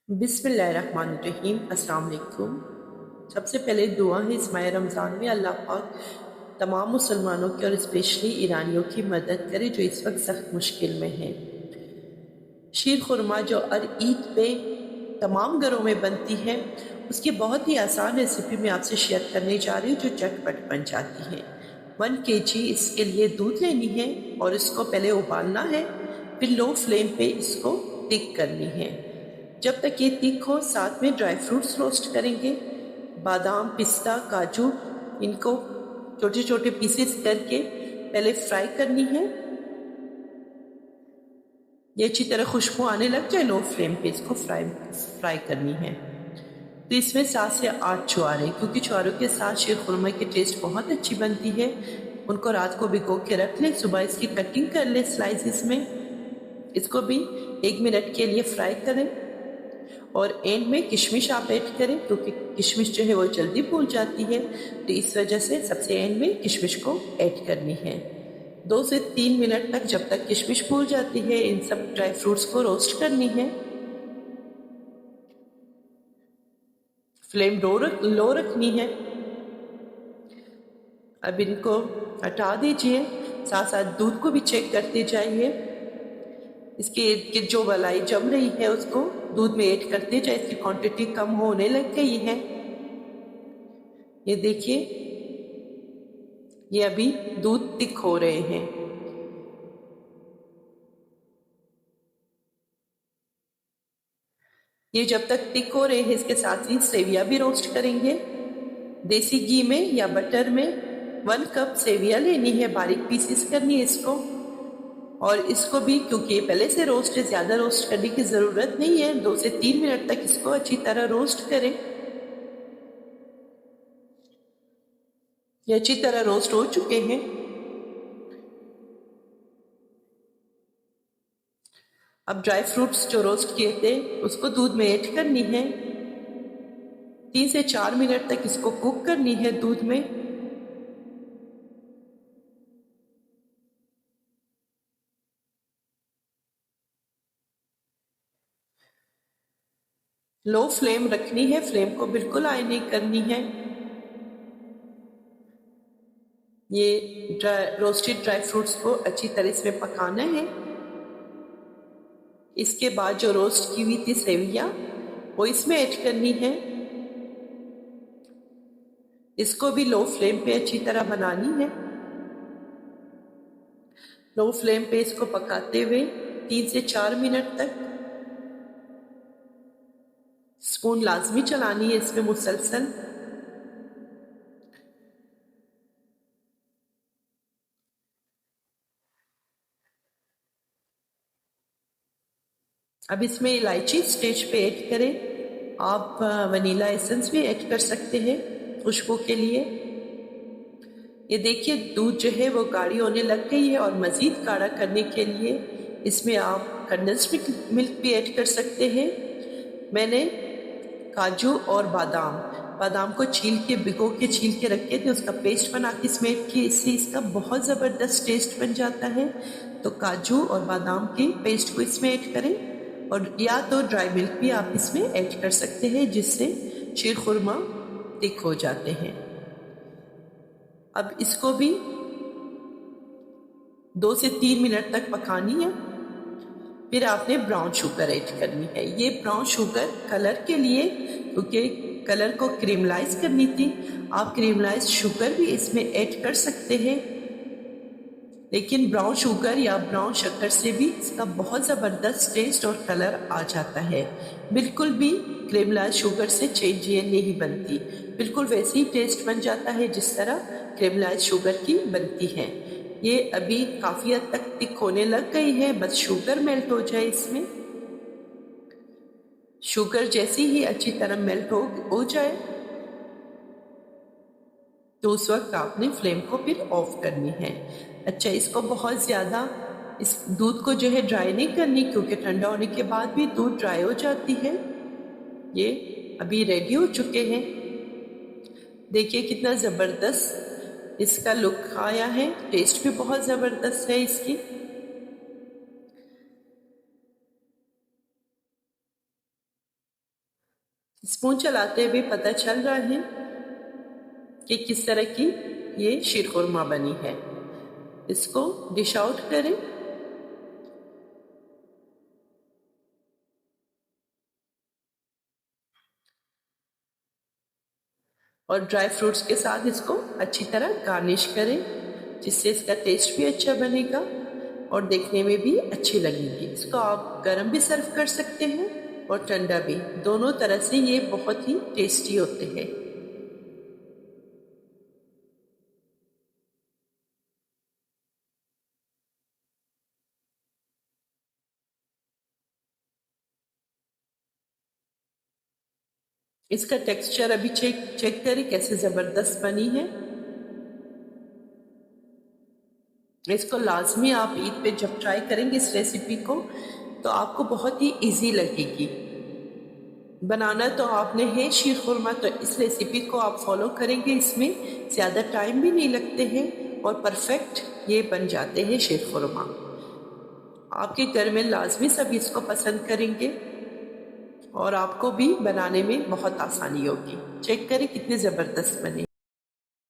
बिस्मिल्लाहिर्रहमानिर्रहीम। अस्सलाम वालेकुम। सबसे पहले दुआ है इस माह रमज़ान में अल्लाह पाक तमाम मुसलमानों की और स्पेशली ईरानियों की मदद करे जो इस वक्त सख्त मुश्किल में हैं। शीर खुरमा जो हर ईद पे तमाम घरों में बनती है, उसकी बहुत ही आसान रेसिपी मैं आपसे शेयर करने जा रही हूँ जो झटपट बन जाती है। 1 kg इसके लिए दूध लेनी है और इसको पहले उबालना है, फिर लो फ्लेम पे इसको थिक करनी है। जब तक ये थिक हो साथ में ड्राई फ्रूट्स रोस्ट करेंगे। बादाम, पिस्ता, काजू, इनको छोटे छोटे पीसेस करके पहले फ्राई करनी है। ये अच्छी तरह खुशबू आने लग जाए, लो फ्लेम पे इसको फ्राई करनी है। तो इसमें 7 से 8 छुहारे, क्योंकि छुहारों के साथ शीर खुरमा की टेस्ट बहुत अच्छी बनती है। उनको रात को भिगो के रख लें, सुबह इसकी कटिंग कर लें स्लाइसिस में। इसको भी 1 मिनट के लिए फ्राई करें और एंड में किशमिश आप ऐड करें, क्योंकि किशमिश जो है वो जल्दी फूल जाती है, तो इस वजह से सबसे एंड में किशमिश को ऐड करनी है। 2 से 3 मिनट तक जब तक किशमिश फूल जाती है इन सब ड्राई फ्रूट्स को रोस्ट करनी है। फ्लेम लो रखनी है। अब इनको हटा दीजिए, साथ साथ दूध को भी चेक करते जाइए। इसके इर्द गिर्द जो मलाई जम रही है उसको दूध में ऐड करते जाए। इसकी क्वांटिटी कम होने लग गई है। ये देखिए, ये अभी दूध थिक हो रहे हैं। ये जब तक थिक हो रहे हैं इसके साथ ही सेविया भी रोस्ट करेंगे। देसी घी में या बटर में 1 कप सेविया लेनी है, बारीक पीसेस करनी है इसको। और इसको भी, क्योंकि ये पहले से रोस्ट है, ज्यादा रोस्ट करने की जरूरत नहीं है। 2 से 3 मिनट तक इसको अच्छी तरह रोस्ट करें। ये अच्छी तरह रोस्ट हो चुके हैं। अब ड्राई फ्रूट्स जो रोस्ट किए थे उसको दूध में ऐड करनी है। 3 से 4 मिनट तक इसको कुक करनी है दूध में। लो फ्लेम रखनी है, फ्लेम को बिल्कुल हाई नहीं करनी है। ये रोस्टेड ड्राई फ्रूट्स को अच्छी तरह से पकाना है। इसके बाद जो रोस्ट की हुई थी सेविया वो इसमें ऐड करनी है। इसको भी लो फ्लेम पे अच्छी तरह बनानी है। लो फ्लेम पे इसको पकाते हुए 3 से 4 मिनट तक स्पून लाजमी चलानी है इसमें मुसलसल। अब इसमें इलायची स्टेज पे ऐड करें। आप वनीला एसेंस भी ऐड कर सकते हैं खुशबू के लिए। ये देखिए, दूध जो है वो गाढ़ी होने लग गई है और मज़ीद गाढ़ा करने के लिए इसमें आप कंडेंस्ड मिल्क भी ऐड कर सकते हैं। मैंने काजू और बादाम को भिगो के छील के रखे थे, उसका पेस्ट बना के इसमें ऐड किया। इससे इसका बहुत ज़बरदस्त टेस्ट बन जाता है। तो काजू और बादाम के पेस्ट को इसमें ऐड करें और या तो ड्राई मिल्क भी आप इसमें ऐड कर सकते हैं, जिससे शीर खुरमा थिक हो जाते हैं। अब इसको भी 2 से 3 मिनट तक पकानी है। फिर आपने ब्राउन शुगर ऐड करनी है। ये ब्राउन शुगर कलर के लिए, क्योंकि कलर को क्रीमलाइज करनी थी। आप क्रीमलाइज शुगर भी इसमें ऐड कर सकते हैं, लेकिन ब्राउन शुगर या ब्राउन शक्कर से भी इसका बहुत ज़बरदस्त टेस्ट और कलर आ जाता है। बिल्कुल भी क्रीमलाइज शुगर से चेंज ये नहीं बनती, बिल्कुल वैसे ही टेस्ट बन जाता है जिस तरह क्रीमलाइज शुगर की बनती है। ये अभी काफ़ी हद तक थिक होने लग गई है, बस शुगर मेल्ट हो जाए इसमें। शुगर जैसी ही अच्छी तरह मेल्ट हो जाए तो उस वक्त आपने फ्लेम को फिर ऑफ करनी है। अच्छा, इसको बहुत ज़्यादा इस दूध को जो है ड्राई नहीं करनी, क्योंकि ठंडा होने के बाद भी दूध ड्राई हो जाती है। ये अभी रेडी हो चुके हैं। देखिए कितना ज़बरदस्त इसका लुक आया है, टेस्ट भी बहुत ज़बरदस्त है इसकी। स्पून चलाते हुए पता चल रहा है कि किस तरह की ये शीरखुरमा बनी है। इसको डिश आउट करें। और ड्राई फ्रूट्स के साथ इसको अच्छी तरह गार्निश करें, जिससे इसका टेस्ट भी अच्छा बनेगा और देखने में भी अच्छी लगेगी। इसको आप गरम भी सर्व कर सकते हैं और ठंडा भी, दोनों तरह से ये बहुत ही टेस्टी होते हैं। इसका टेक्सचर अभी चेक करें कैसे ज़बरदस्त बनी है। इसको लाजमी आप ईद पे जब ट्राई करेंगे इस रेसिपी को, तो आपको बहुत ही इजी लगेगी। बनाना तो आपने है शीर खुरमा, तो इस रेसिपी को आप फॉलो करेंगे, इसमें ज़्यादा टाइम भी नहीं लगते हैं और परफेक्ट ये बन जाते हैं शीर खुरमा। आपके घर में लाजमी सब इसको पसंद करेंगे और आपको भी बनाने में बहुत आसानी होगी। चेक करें कितने ज़बरदस्त बने।